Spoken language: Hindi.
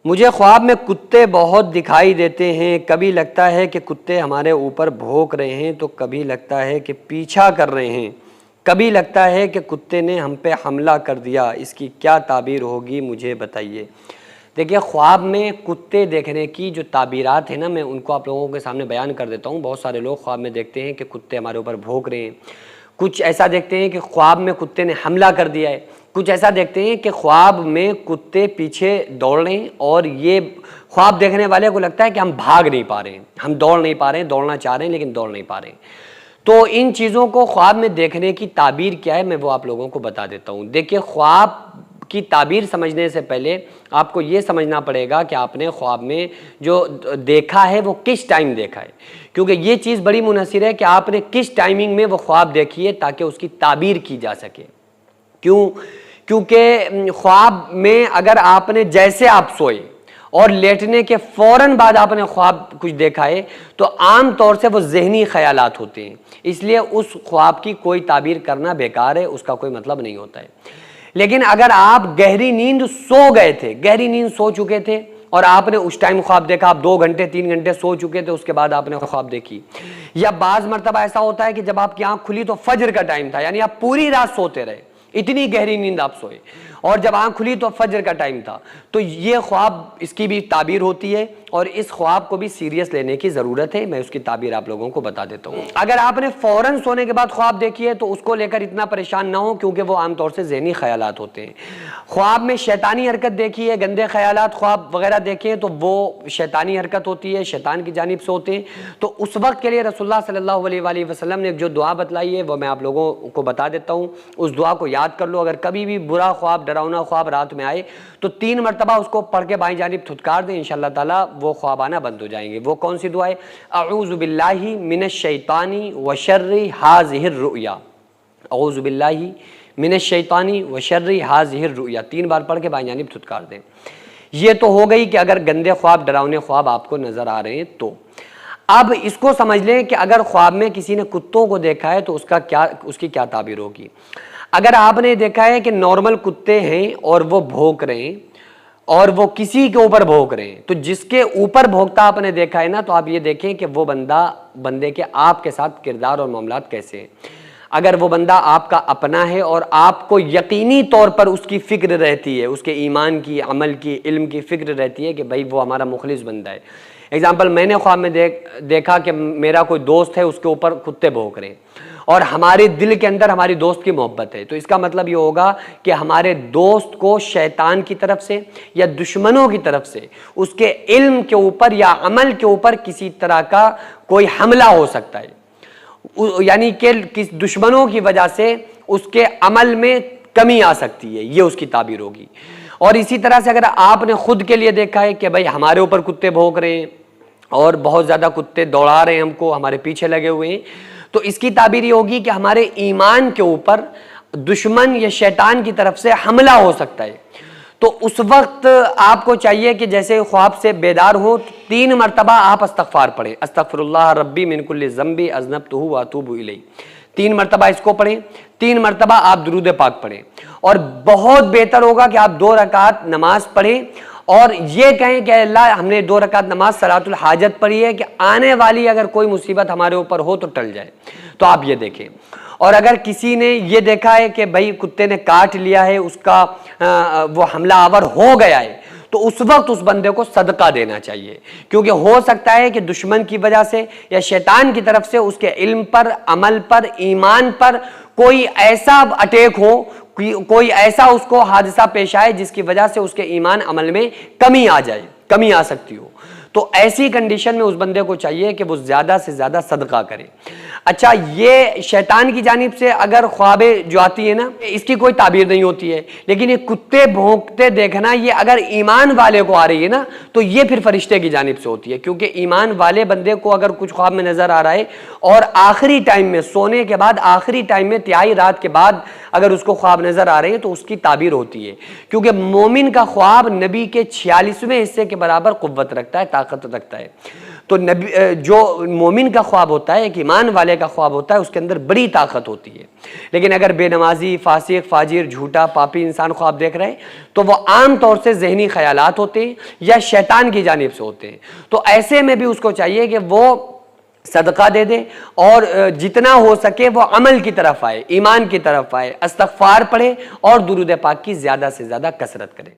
मुझे ख्वाब में कुत्ते बहुत दिखाई देते हैं। कभी लगता है कि कुत्ते हमारे ऊपर भौंक रहे हैं तो कभी लगता है कि पीछा कर रहे हैं। कभी लगता है कि कुत्ते ने हम पे हमला कर दिया। इसकी क्या ताबीर होगी, मुझे बताइए। देखिए, ख्वाब में कुत्ते देखने की जो ताबीरात है ना, मैं उनको आप लोगों के सामने बयान कर देता हूँ। बहुत सारे लोग ख्वाब में देखते हैं कि कुत्ते हमारे ऊपर भौंक रहे हैं। कुछ ऐसा देखते हैं कि ख्वाब में कुत्ते ने हमला कर दिया है। कुछ ऐसा देखते हैं कि ख्वाब में कुत्ते पीछे दौड़ रहे हैं और ये ख्वाब देखने वाले को लगता है कि हम भाग नहीं पा रहे हैं, हम दौड़ नहीं पा रहे हैं, दौड़ना चाह रहे हैं लेकिन दौड़ नहीं पा रहे हैं। तो इन चीज़ों को ख्वाब में देखने की ताबीर क्या है, मैं वो आप लोगों को बता देता हूँ। देखिए, ख्वाब की ताबीर समझने से पहले आपको ये समझना पड़ेगा कि आपने ख्वाब में जो देखा है वो किस टाइम देखा है, क्योंकि ये चीज़ बड़ी मुनसिर है कि आपने किस टाइमिंग में वो ख्वाब देखी है ताकि उसकी ताबीर की जा सके। क्यों? क्योंकि ख्वाब में अगर आपने जैसे आप सोए और लेटने के फ़ौरन बाद आपने ख्वाब कुछ देखा है तो आम तौर से वो ज़हनी ख़यालात होते हैं, इसलिए उस ख्वाब की कोई ताबीर करना बेकार है, उसका कोई मतलब नहीं होता है। लेकिन अगर आप गहरी नींद सो गए थे, गहरी नींद सो चुके थे और आपने उस टाइम ख्वाब देखा, आप 2 घंटे 3 घंटे सो चुके थे, उसके बाद आपने ख्वाब देखी, या बाज़ मरतबा ऐसा होता है कि जब आपकी आंख खुली तो फजर का टाइम था, यानी आप पूरी रात सोते रहे, इतनी गहरी नींद आप सोए, और जब आंख खुली तो फजर का टाइम था, तो ये ख्वाब, इसकी भी ताबीर होती है और इस ख्वाब को भी सीरियस लेने की ज़रूरत है। मैं उसकी ताबीर आप लोगों को बता देता हूँ। अगर आपने फ़ौरन सोने के बाद ख्वाब देखी है तो उसको लेकर इतना परेशान ना हो, क्योंकि वो आमतौर से ज़हनी ख़यालात होते हैं। ख्वाब में शैतानी हरकत देखी है, गंदे ख़यालात ख्वाब वगैरह देखे तो वो शैतानी हरकत होती है, शैतान की जानिब से होते हैं। तो उस वक्त के लिए रसूलुल्लाह सल्लल्लाहु अलैहि वसल्लम ने जो दुआ बतलाई है वो मैं आप लोगों को बता देता हूँ। उस दुआ को याद कर लो। अगर कभी भी बुरा ख्वाब, डरावना ख्वाब रात में आए तो 3 मरतबा उसको पढ़ के बाईं जानिब थुतकार दें, इंशाअल्लाह ताला वो ख्वाब आना बंद हो जाएंगे। वो कौन सी दुआ है? अऊज़ु बिल्लाहि मिनश शैतानी व शर्रि हाज़िहिर रुया। अऊज़ु बिल्लाहि मिनश शैतानी व शर्रि हाज़िहिर रुया 3 बार पढ़ के बाईं जानिब थुतकार दें। ये तो हो गई कि अगर गंदे ख्वाब, डरावने ख्वाब आपको नजर आ रहे हैं तो। अब इसको समझ लें कि अगर ख्वाब में किसी ने कुत्तों को देखा है तो उसकी क्या ताबीर होगी। अगर आपने देखा है कि नॉर्मल कुत्ते हैं और वो भौंक रहे हैं और वो किसी के ऊपर भौंक रहे हैं, तो जिसके ऊपर भौंकता आपने देखा है ना, तो आप ये देखें कि वो बंदे के आपके साथ किरदार और मामलात कैसे हैं। अगर वो बंदा आपका अपना है और आपको यकीनी तौर पर उसकी फ़िक्र रहती है, उसके ईमान की, अमल की, इल्म की फ़िक्र रहती है कि भाई वो हमारा मुखलिस बंदा है। एग्जाम्पल, मैंने ख्वाब में देखा कि मेरा कोई दोस्त है, उसके ऊपर कुत्ते भौंक रहे हैं और हमारे दिल के अंदर हमारी दोस्त की मोहब्बत है, तो इसका मतलब ये होगा कि हमारे दोस्त को शैतान की तरफ से या दुश्मनों की तरफ से उसके इल्म के ऊपर या अमल के ऊपर किसी तरह का कोई हमला हो सकता है, यानी कि किस दुश्मनों की वजह से उसके अमल में कमी आ सकती है, ये उसकी ताबीर होगी। और इसी तरह से अगर आपने खुद के लिए देखा है कि भाई हमारे ऊपर कुत्ते भौंक रहे हैं और बहुत ज़्यादा कुत्ते दौड़ा रहे हैं हमको, हमारे पीछे लगे हुए हैं, तो इसकी ताबीर ये होगी कि हमारे ईमान के ऊपर दुश्मन या शैतान की तरफ से हमला हो सकता है। तो उस वक्त आपको चाहिए कि जैसे ख्वाब से बेदार हो तो 3 मरतबा आप इस्तग़फ़ार पढ़ें। अस्तग़फ़िरुल्लाह रब्बी मिन कुल्लि ज़ंबी अज़नबतुहु व अतूबु इलैहि। 3 मरतबा इसको पढ़ें। 3 मरतबा आप दुरूद पाक पढ़ें और बहुत बेहतर होगा कि आप 2 रकात नमाज पढ़ें और ये कहें कि अल्लाह, हमने 2 रकात नमाज सलातुल हाजत पढ़ी है कि आने वाली अगर कोई मुसीबत हमारे ऊपर हो तो टल जाए। तो आप ये देखें। और अगर किसी ने ये देखा है कि भाई कुत्ते ने काट लिया है, उसका वो हमला आवर हो गया है, तो उस वक्त उस बंदे को सदका देना चाहिए, क्योंकि हो सकता है कि दुश्मन की वजह से या शैतान की तरफ से उसके इल्म पर, अमल पर, ईमान पर कोई ऐसा अटैक हो, कोई ऐसा उसको हादसा पेश आए जिसकी वजह से उसके ईमान अमल में कमी आ जाए, कमी आ सकती हो। तो ऐसी कंडीशन में उस बंदे को चाहिए कि वो ज़्यादा से ज़्यादा सदका करे। अच्छा, ये शैतान की जानिब से अगर ख्वाबें जो आती है ना, इसकी कोई ताबीर नहीं होती है, लेकिन ये कुत्ते भौंकते देखना, ये अगर ईमान वाले को आ रही है ना, तो ये फिर फरिश्ते की जानिब से होती है, क्योंकि ईमान वाले बंदे को अगर कुछ ख्वाब में नजर आ रहा है और आखिरी टाइम में, सोने के बाद आखिरी टाइम में, तिहाई रात के बाद अगर उसको ख्वाब नजर आ रहे हैं तो उसकी ताबीर होती है, क्योंकि मोमिन का ख्वाब नबी के 46वें हिस्से के बराबर कुव्वत रखता है, ताकत रखता है। तो नबी जो मोमिन का ख्वाब होता है, एक ईमान वाले का ख्वाब होता है, उसके अंदर बड़ी ताकत होती है। लेकिन अगर बेनमाजी, फासिक, फाजिर, झूठा, पापी इंसान ख्वाब देख रहे हैं तो वो आम तौर से जहनी ख्यालात होते हैं या शैतान की जानिब से होते हैं। तो ऐसे में भी उसको चाहिए कि वो सदका दे दे और जितना हो सके वो अमल की तरफ आए, ईमान की तरफ आए, इस्तग़फ़ार पढ़े और दुरूद पाक की ज़्यादा से ज़्यादा कसरत करे।